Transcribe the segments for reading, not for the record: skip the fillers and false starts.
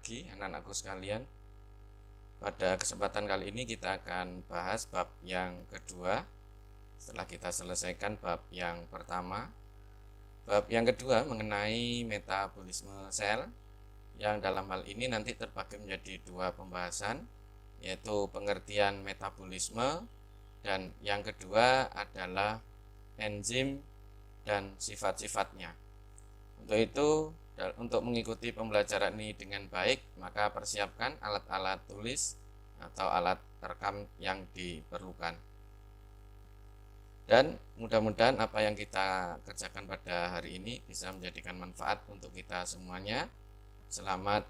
pagi anak-anakku sekalian. Pada kesempatan kali ini kita akan bahas bab yang kedua setelah kita selesaikan bab yang pertama. Bab yang kedua mengenai metabolisme sel, yang dalam hal ini nanti terbagi menjadi dua pembahasan, yaitu pengertian metabolisme dan yang kedua adalah enzim dan sifat-sifatnya. Untuk itu, untuk mengikuti pembelajaran ini dengan baik, maka persiapkan alat-alat tulis atau alat rekam yang diperlukan. Dan mudah-mudahan apa yang kita kerjakan pada hari ini bisa menjadikan manfaat untuk kita semuanya. Selamat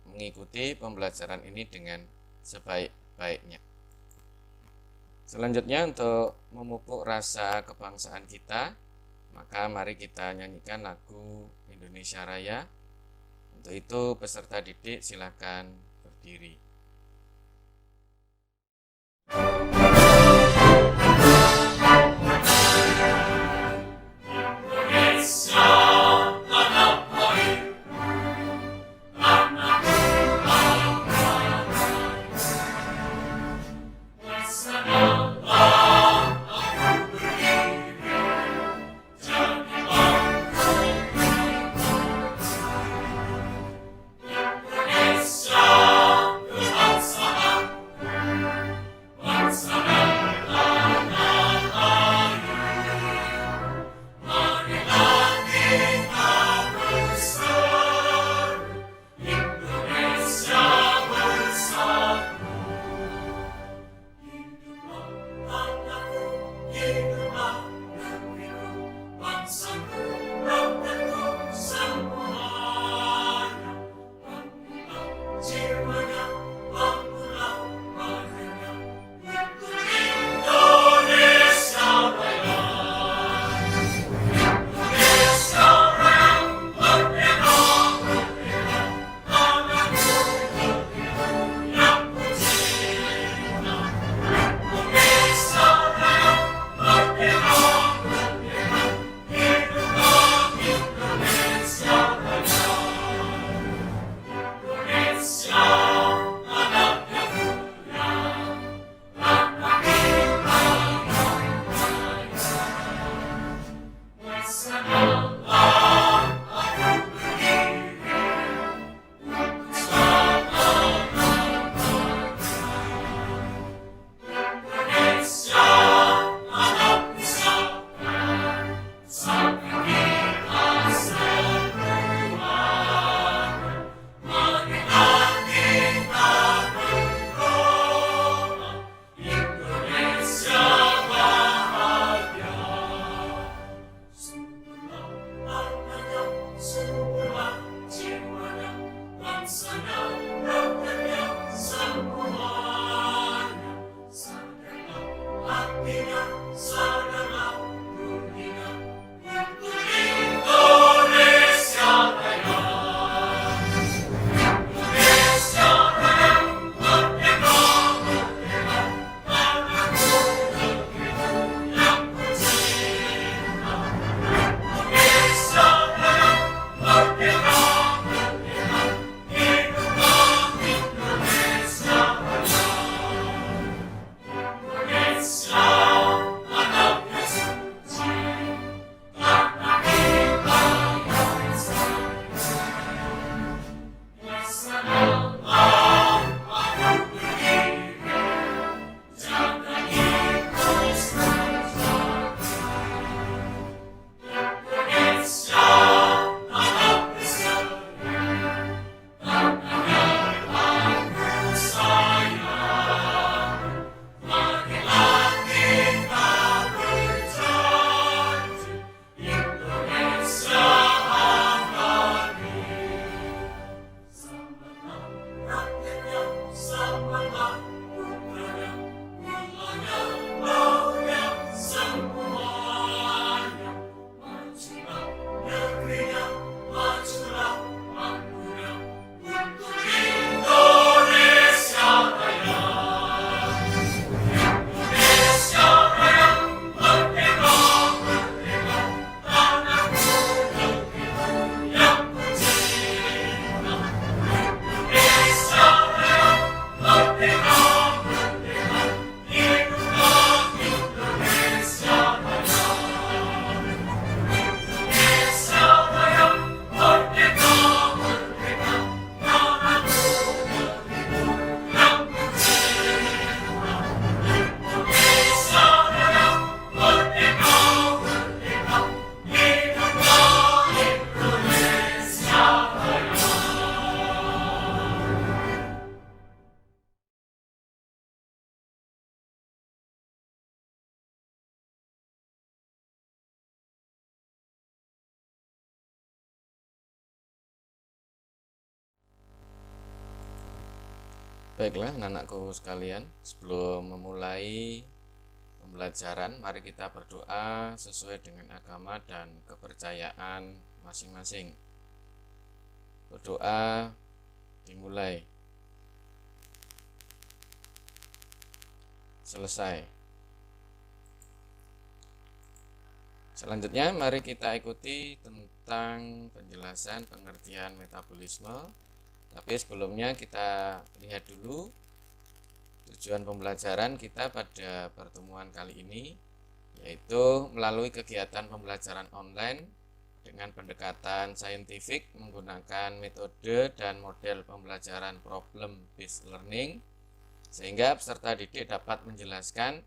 mengikuti pembelajaran ini dengan sebaik-baiknya. Selanjutnya, untuk memupuk rasa kebangsaan kita, maka mari kita nyanyikan lagu Indonesia Raya. Untuk itu peserta didik silakan berdiri. Baiklah anak-anakku sekalian, sebelum memulai pembelajaran, mari kita berdoa sesuai dengan agama dan kepercayaan masing-masing. Berdoa dimulai. Selesai. Selanjutnya mari kita ikuti tentang penjelasan pengertian metabolisme. Tapi sebelumnya kita lihat dulu tujuan pembelajaran kita pada pertemuan kali ini, yaitu melalui kegiatan pembelajaran online dengan pendekatan saintifik menggunakan metode dan model pembelajaran problem based learning, sehingga peserta didik dapat menjelaskan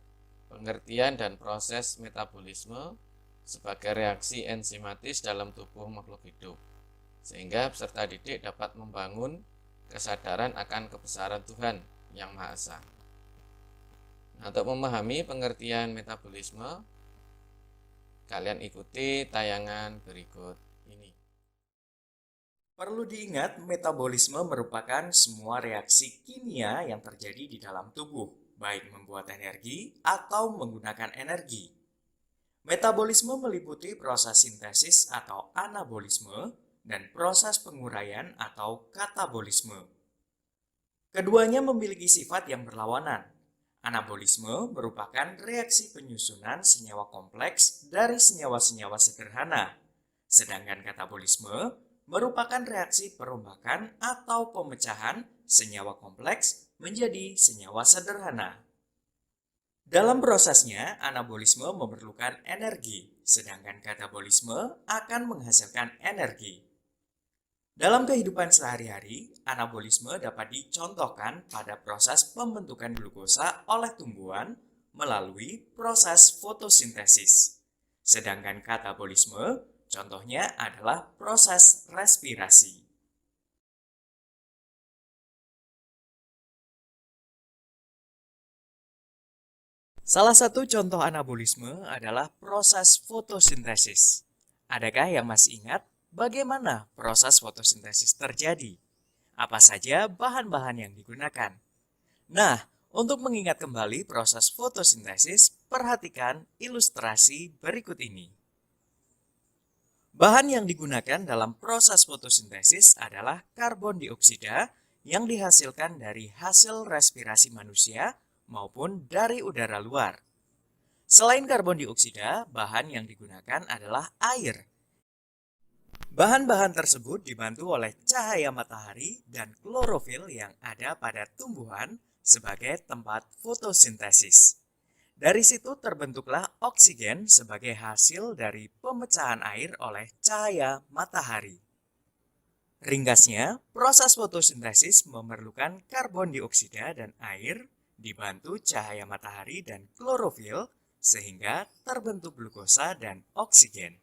pengertian dan proses metabolisme sebagai reaksi enzimatis dalam tubuh makhluk hidup, sehingga peserta didik dapat membangun kesadaran akan kebesaran Tuhan yang Maha Esa. Nah, untuk memahami pengertian metabolisme, kalian ikuti tayangan berikut ini. Perlu diingat, metabolisme merupakan semua reaksi kimia yang terjadi di dalam tubuh, baik membuat energi atau menggunakan energi. Metabolisme meliputi proses sintesis atau anabolisme dan proses penguraian atau katabolisme. Keduanya memiliki sifat yang berlawanan. Anabolisme merupakan reaksi penyusunan senyawa kompleks dari senyawa-senyawa sederhana, sedangkan katabolisme merupakan reaksi perombakan atau pemecahan senyawa kompleks menjadi senyawa sederhana. Dalam prosesnya, anabolisme memerlukan energi, sedangkan katabolisme akan menghasilkan energi. Dalam kehidupan sehari-hari, anabolisme dapat dicontohkan pada proses pembentukan glukosa oleh tumbuhan melalui proses fotosintesis. Sedangkan katabolisme, contohnya adalah proses respirasi. Salah satu contoh anabolisme adalah proses fotosintesis. Adakah yang masih ingat bagaimana proses fotosintesis terjadi? Apa saja bahan-bahan yang digunakan? Nah, untuk mengingat kembali proses fotosintesis, perhatikan ilustrasi berikut ini. Bahan yang digunakan dalam proses fotosintesis adalah karbon dioksida yang dihasilkan dari hasil respirasi manusia maupun dari udara luar. Selain karbon dioksida, bahan yang digunakan adalah air. Bahan-bahan tersebut dibantu oleh cahaya matahari dan klorofil yang ada pada tumbuhan sebagai tempat fotosintesis. Dari situ terbentuklah oksigen sebagai hasil dari pemecahan air oleh cahaya matahari. Ringkasnya, proses fotosintesis memerlukan karbon dioksida dan air dibantu cahaya matahari dan klorofil sehingga terbentuk glukosa dan oksigen.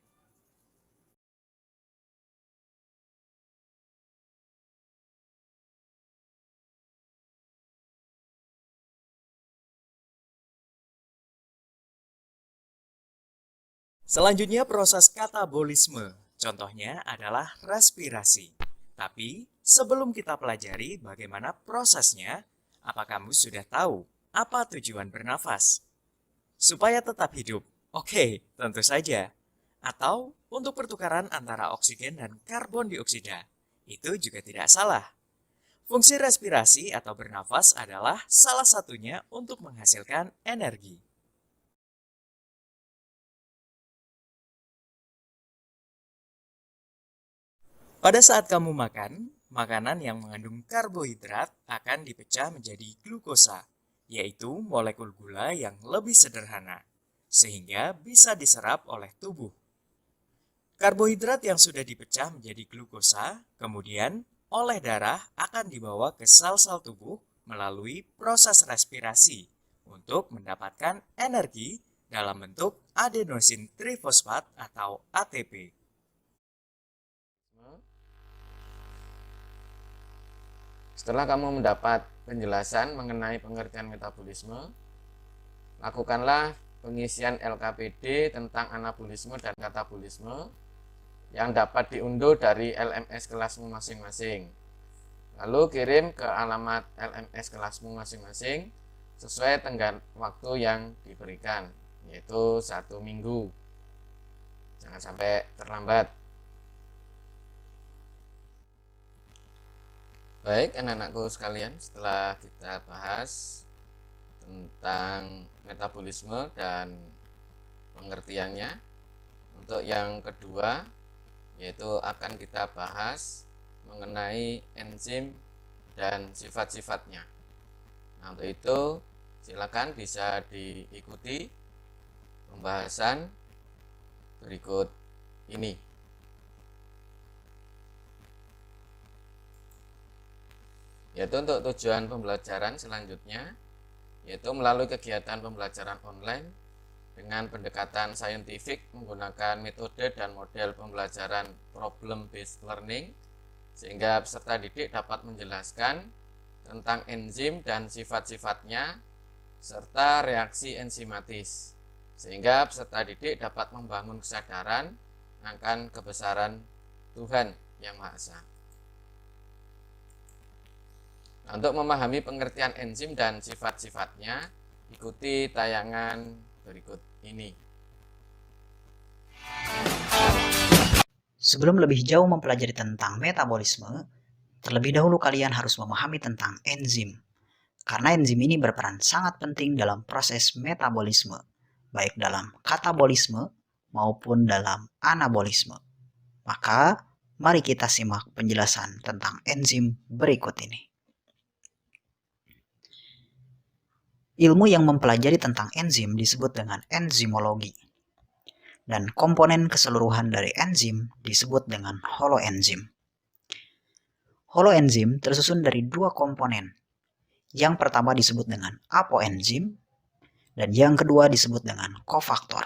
Selanjutnya proses katabolisme, contohnya adalah respirasi. Tapi sebelum kita pelajari bagaimana prosesnya, apa kamu sudah tahu apa tujuan bernafas? Supaya tetap hidup. Oke, tentu saja. Atau untuk pertukaran antara oksigen dan karbon dioksida. Itu juga tidak salah. Fungsi respirasi atau bernafas adalah salah satunya untuk menghasilkan energi. Pada saat kamu makan, makanan yang mengandung karbohidrat akan dipecah menjadi glukosa, yaitu molekul gula yang lebih sederhana, sehingga bisa diserap oleh tubuh. Karbohidrat yang sudah dipecah menjadi glukosa, kemudian oleh darah akan dibawa ke sel-sel tubuh melalui proses respirasi untuk mendapatkan energi dalam bentuk adenosin trifosfat atau ATP. Setelah kamu mendapat penjelasan mengenai pengertian metabolisme, lakukanlah pengisian LKPD tentang anabolisme dan katabolisme yang dapat diunduh dari LMS kelasmu masing-masing. Lalu kirim ke alamat LMS kelasmu masing-masing sesuai tenggat waktu yang diberikan, yaitu 1 minggu. Jangan sampai terlambat. Baik anak-anakku sekalian, setelah kita bahas tentang metabolisme dan pengertiannya, untuk yang kedua yaitu akan kita bahas mengenai enzim dan sifat-sifatnya. Nah, untuk itu silakan bisa diikuti pembahasan berikut ini. Yaitu untuk tujuan pembelajaran selanjutnya, yaitu melalui kegiatan pembelajaran online dengan pendekatan saintifik menggunakan metode dan model pembelajaran problem based learning, sehingga peserta didik dapat menjelaskan tentang enzim dan sifat-sifatnya serta reaksi enzimatis, sehingga peserta didik dapat membangun kesadaran akan kebesaran Tuhan Yang Maha Esa. Nah, untuk memahami pengertian enzim dan sifat-sifatnya, ikuti tayangan berikut ini. Sebelum lebih jauh mempelajari tentang metabolisme, terlebih dahulu kalian harus memahami tentang enzim. Karena enzim ini berperan sangat penting dalam proses metabolisme, baik dalam katabolisme maupun dalam anabolisme. Maka, mari kita simak penjelasan tentang enzim berikut ini. Ilmu yang mempelajari tentang enzim disebut dengan enzimologi. Dan komponen keseluruhan dari enzim disebut dengan holoenzim. Holoenzim tersusun dari 2 komponen. Yang pertama disebut dengan apoenzim, dan yang kedua disebut dengan kofaktor.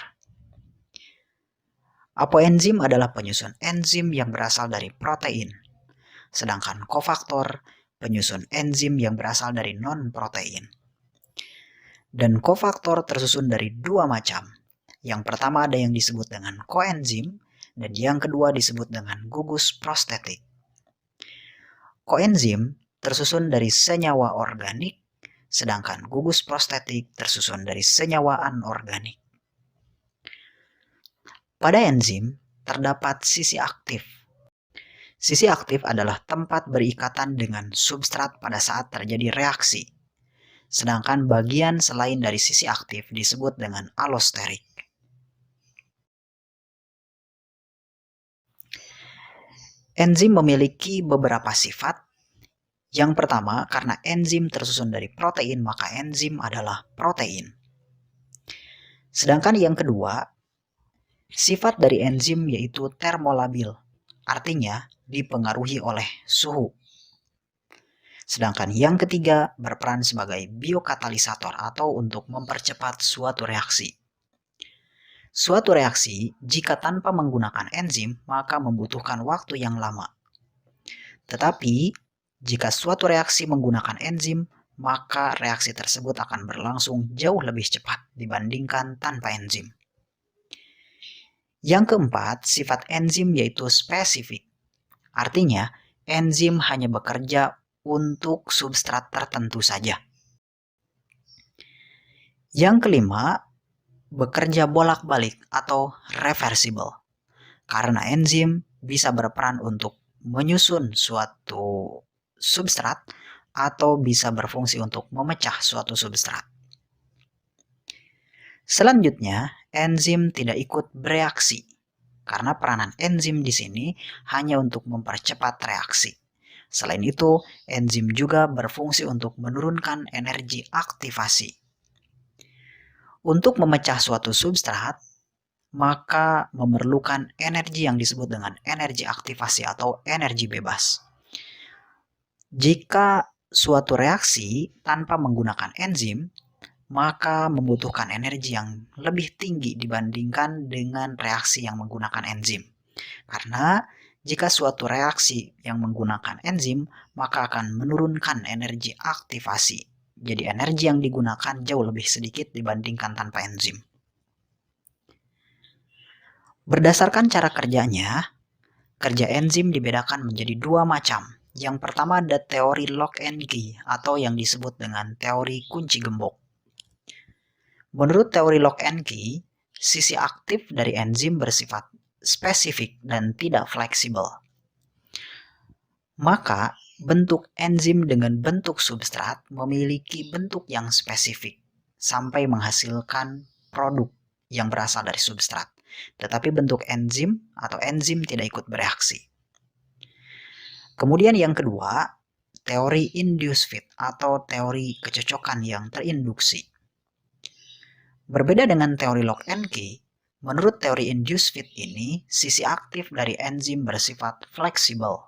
Apoenzim adalah penyusun enzim yang berasal dari protein, sedangkan kofaktor penyusun enzim yang berasal dari non-protein. Dan kofaktor tersusun dari 2 macam. Yang pertama ada yang disebut dengan koenzim, dan yang kedua disebut dengan gugus prostetik. Koenzim tersusun dari senyawa organik, sedangkan gugus prostetik tersusun dari senyawa anorganik. Pada enzim terdapat sisi aktif. Sisi aktif adalah tempat berikatan dengan substrat pada saat terjadi reaksi. Sedangkan bagian selain dari sisi aktif disebut dengan alosterik. Enzim memiliki beberapa sifat. Yang pertama, karena enzim tersusun dari protein, maka enzim adalah protein. Sedangkan yang kedua, sifat dari enzim yaitu termolabil, artinya dipengaruhi oleh suhu. Sedangkan yang ketiga berperan sebagai biokatalisator atau untuk mempercepat suatu reaksi. Suatu reaksi, jika tanpa menggunakan enzim, maka membutuhkan waktu yang lama. Tetapi, jika suatu reaksi menggunakan enzim, maka reaksi tersebut akan berlangsung jauh lebih cepat dibandingkan tanpa enzim. Yang keempat, sifat enzim yaitu spesifik. Artinya, enzim hanya bekerja untuk substrat tertentu saja. Yang kelima, bekerja bolak-balik atau reversible. Karena enzim bisa berperan untuk menyusun suatu substrat atau bisa berfungsi untuk memecah suatu substrat. Selanjutnya, enzim tidak ikut bereaksi karena peranan enzim di sini hanya untuk mempercepat reaksi. Selain itu, enzim juga berfungsi untuk menurunkan energi aktivasi. Untuk memecah suatu substrat, maka memerlukan energi yang disebut dengan energi aktivasi atau energi bebas. Jika suatu reaksi tanpa menggunakan enzim, maka membutuhkan energi yang lebih tinggi dibandingkan dengan reaksi yang menggunakan enzim. Karena jika suatu reaksi yang menggunakan enzim, maka akan menurunkan energi aktivasi. Jadi energi yang digunakan jauh lebih sedikit dibandingkan tanpa enzim. Berdasarkan cara kerjanya, kerja enzim dibedakan menjadi 2 macam. Yang pertama ada teori lock and key atau yang disebut dengan teori kunci gembok. Menurut teori lock and key, sisi aktif dari enzim bersifat spesifik dan tidak fleksibel. Maka, bentuk enzim dengan bentuk substrat memiliki bentuk yang spesifik sampai menghasilkan produk yang berasal dari substrat. Tetapi bentuk enzim atau enzim tidak ikut bereaksi. Kemudian yang kedua, teori induced fit atau teori kecocokan yang terinduksi. Berbeda dengan teori lock and key, menurut teori induced fit ini, sisi aktif dari enzim bersifat fleksibel.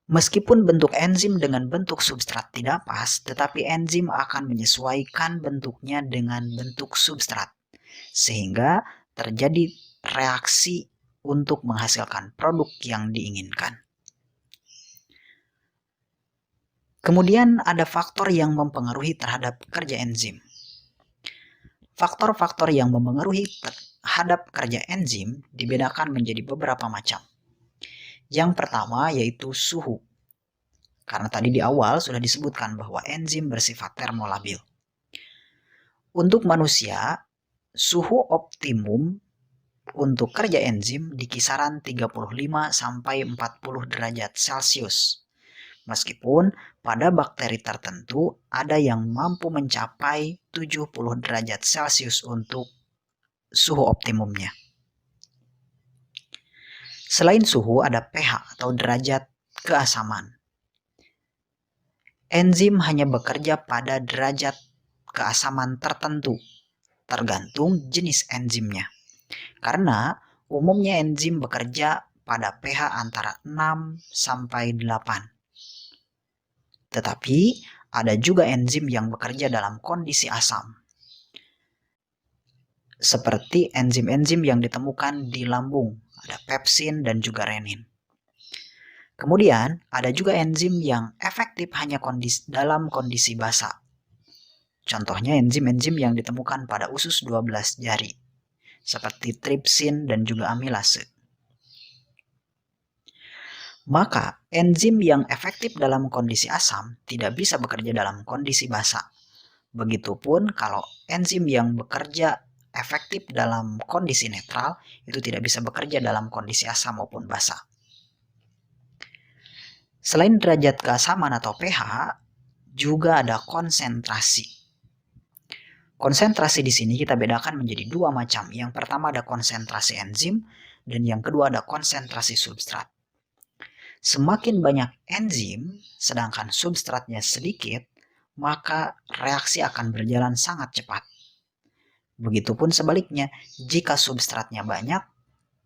Meskipun bentuk enzim dengan bentuk substrat tidak pas, tetapi enzim akan menyesuaikan bentuknya dengan bentuk substrat, sehingga terjadi reaksi untuk menghasilkan produk yang diinginkan. Kemudian ada faktor yang mempengaruhi terhadap kerja enzim. Faktor-faktor yang mempengaruhi terhadap kerja enzim dibedakan menjadi beberapa macam. Yang pertama yaitu suhu. Karena tadi di awal sudah disebutkan bahwa enzim bersifat termolabil. Untuk manusia, suhu optimum untuk kerja enzim di kisaran 35 sampai 40 derajat Celcius. Meskipun pada bakteri tertentu ada yang mampu mencapai 70 derajat Celcius untuk suhu optimumnya. Selain suhu ada pH atau derajat keasaman. Enzim hanya bekerja pada derajat keasaman tertentu, tergantung jenis enzimnya. Karena umumnya enzim bekerja pada pH antara 6 sampai 8. Tetapi ada juga enzim yang bekerja dalam kondisi asam. Seperti enzim-enzim yang ditemukan di lambung, ada pepsin dan juga renin. Kemudian ada juga enzim yang efektif hanya dalam kondisi basa. Contohnya enzim-enzim yang ditemukan pada usus 12 jari, seperti tripsin dan juga amilase. Maka enzim yang efektif dalam kondisi asam tidak bisa bekerja dalam kondisi basa. Begitupun kalau enzim yang bekerja efektif dalam kondisi netral itu tidak bisa bekerja dalam kondisi asam maupun basa. Selain derajat keasaman atau pH, juga ada konsentrasi. Konsentrasi di sini kita bedakan menjadi dua macam. Yang pertama ada konsentrasi enzim dan yang kedua ada konsentrasi substrat. Semakin banyak enzim sedangkan substratnya sedikit, maka reaksi akan berjalan sangat cepat. Begitupun sebaliknya, jika substratnya banyak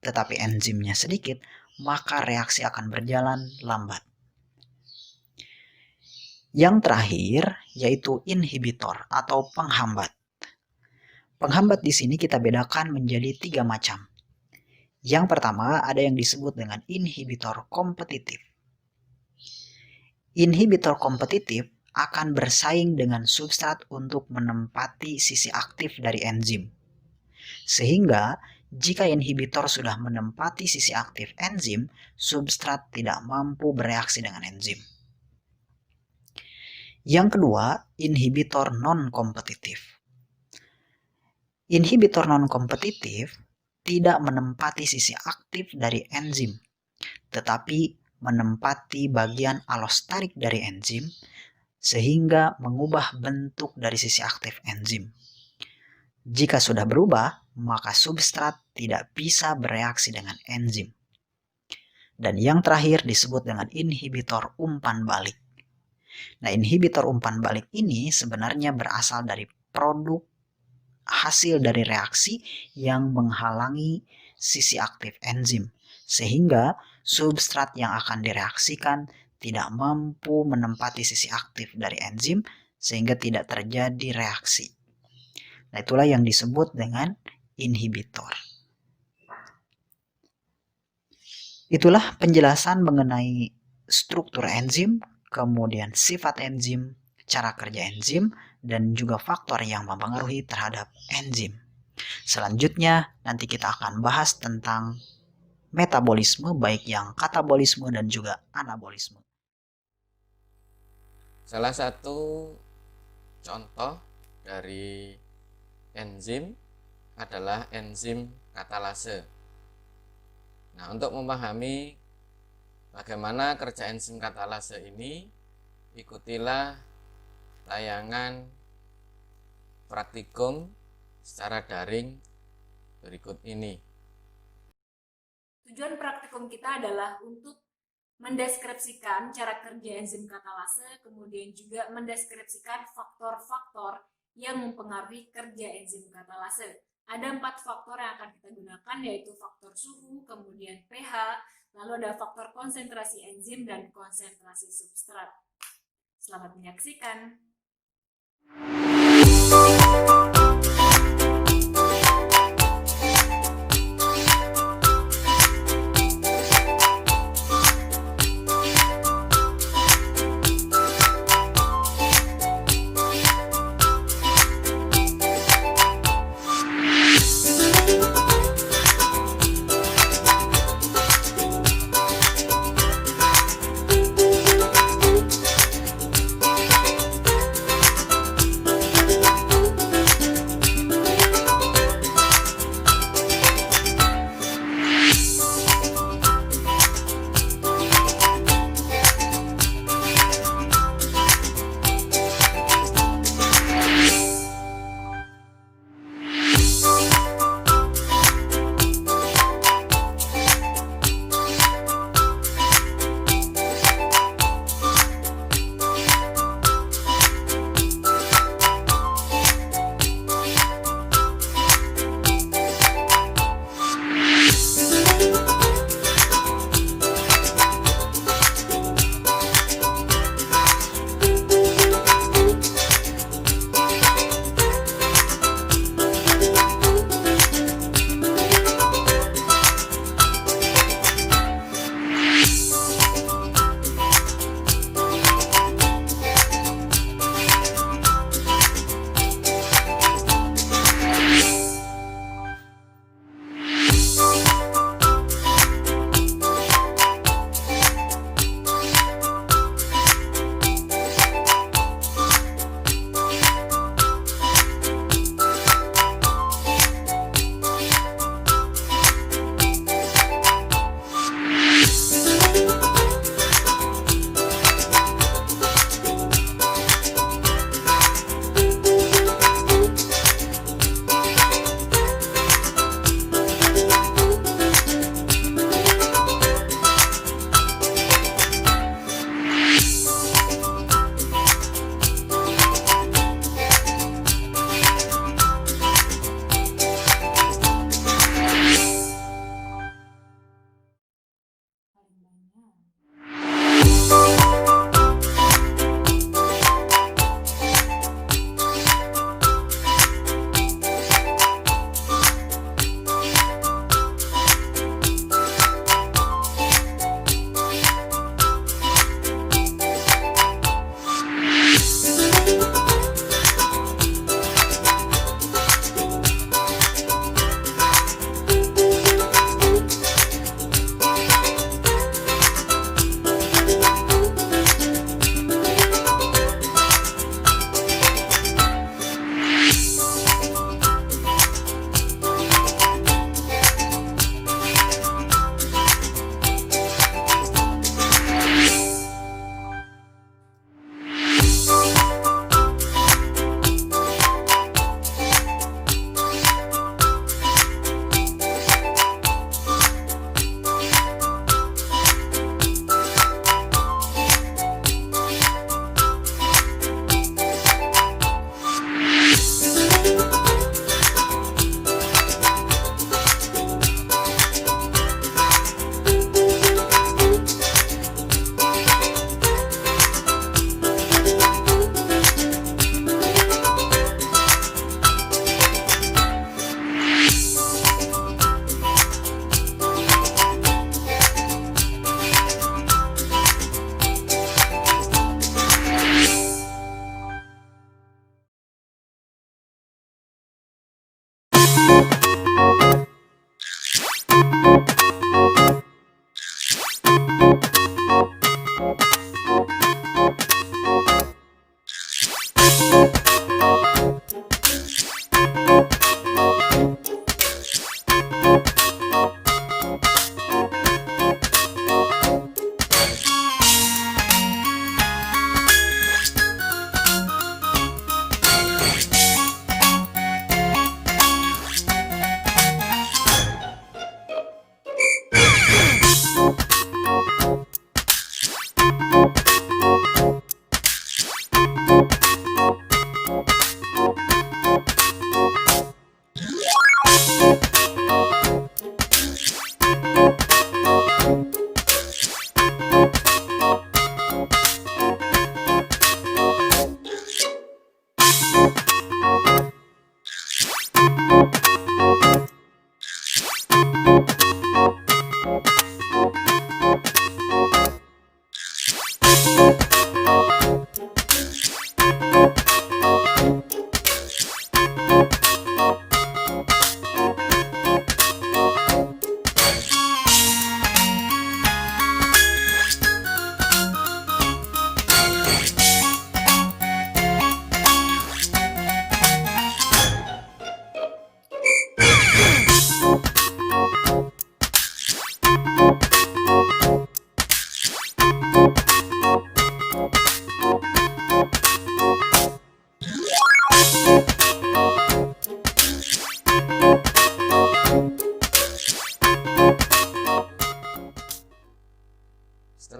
tetapi enzimnya sedikit, maka reaksi akan berjalan lambat. Yang terakhir yaitu inhibitor atau penghambat. Penghambat di sini kita bedakan menjadi 3 macam. Yang pertama ada yang disebut dengan inhibitor kompetitif. Inhibitor kompetitif akan bersaing dengan substrat untuk menempati sisi aktif dari enzim. Sehingga jika inhibitor sudah menempati sisi aktif enzim, substrat tidak mampu bereaksi dengan enzim. Yang kedua, inhibitor non-kompetitif. Inhibitor non-kompetitif tidak menempati sisi aktif dari enzim, tetapi menempati bagian allosterik dari enzim sehingga mengubah bentuk dari sisi aktif enzim. Jika sudah berubah, maka substrat tidak bisa bereaksi dengan enzim. Dan yang terakhir disebut dengan inhibitor umpan balik. Nah, inhibitor umpan balik ini sebenarnya berasal dari produk hasil dari reaksi yang menghalangi sisi aktif enzim, sehingga substrat yang akan direaksikan tidak mampu menempati sisi aktif dari enzim sehingga tidak terjadi reaksi. Nah, itulah yang disebut dengan inhibitor. Itulah penjelasan mengenai struktur enzim, kemudian sifat enzim, cara kerja enzim, dan juga faktor yang mempengaruhi terhadap enzim. Selanjutnya nanti kita akan bahas tentang metabolisme baik yang katabolisme dan juga anabolisme. Salah satu contoh dari enzim adalah enzim katalase. Nah, untuk memahami bagaimana kerja enzim katalase ini, ikutilah tayangan praktikum secara daring berikut ini. Tujuan praktikum kita adalah untuk mendeskripsikan cara kerja enzim katalase, kemudian juga mendeskripsikan faktor-faktor yang mempengaruhi kerja enzim katalase. Ada 4 faktor yang akan kita gunakan, yaitu faktor suhu, kemudian pH, lalu ada faktor konsentrasi enzim dan konsentrasi substrat. Selamat menyaksikan.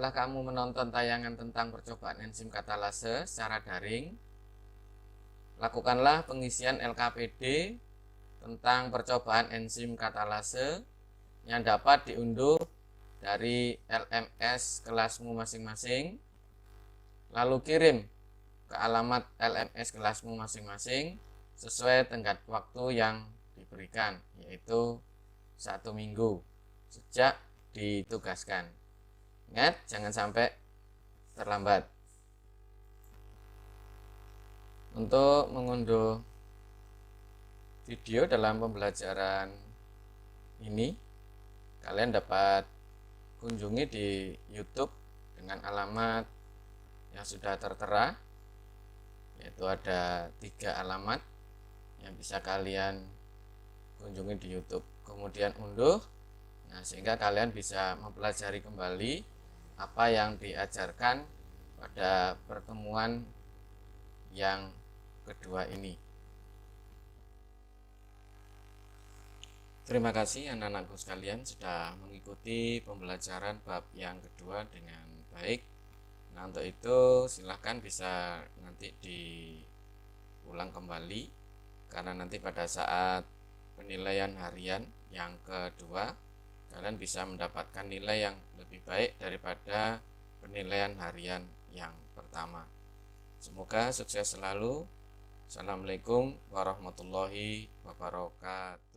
setelah kamu menonton tayangan tentang percobaan enzim katalase secara daring, lakukanlah pengisian LKPD tentang percobaan enzim katalase yang dapat diunduh dari LMS kelasmu masing-masing, lalu kirim ke alamat LMS kelasmu masing-masing sesuai tenggat waktu yang diberikan, yaitu 1 minggu sejak ditugaskan. Ingat, jangan sampai terlambat. Untuk mengunduh video dalam pembelajaran ini, kalian dapat kunjungi di YouTube dengan alamat yang sudah tertera, yaitu ada 3 alamat yang bisa kalian kunjungi di YouTube. Kemudian unduh, sehingga kalian bisa mempelajari kembali apa yang diajarkan pada pertemuan yang kedua ini. Terima kasih anak-anakku sekalian sudah mengikuti pembelajaran bab yang kedua dengan baik. Nah, untuk itu silahkan bisa nanti diulang kembali, karena nanti pada saat penilaian harian yang kedua kalian bisa mendapatkan nilai yang lebih baik daripada penilaian harian yang pertama. Semoga sukses selalu. Assalamualaikum warahmatullahi wabarakatuh.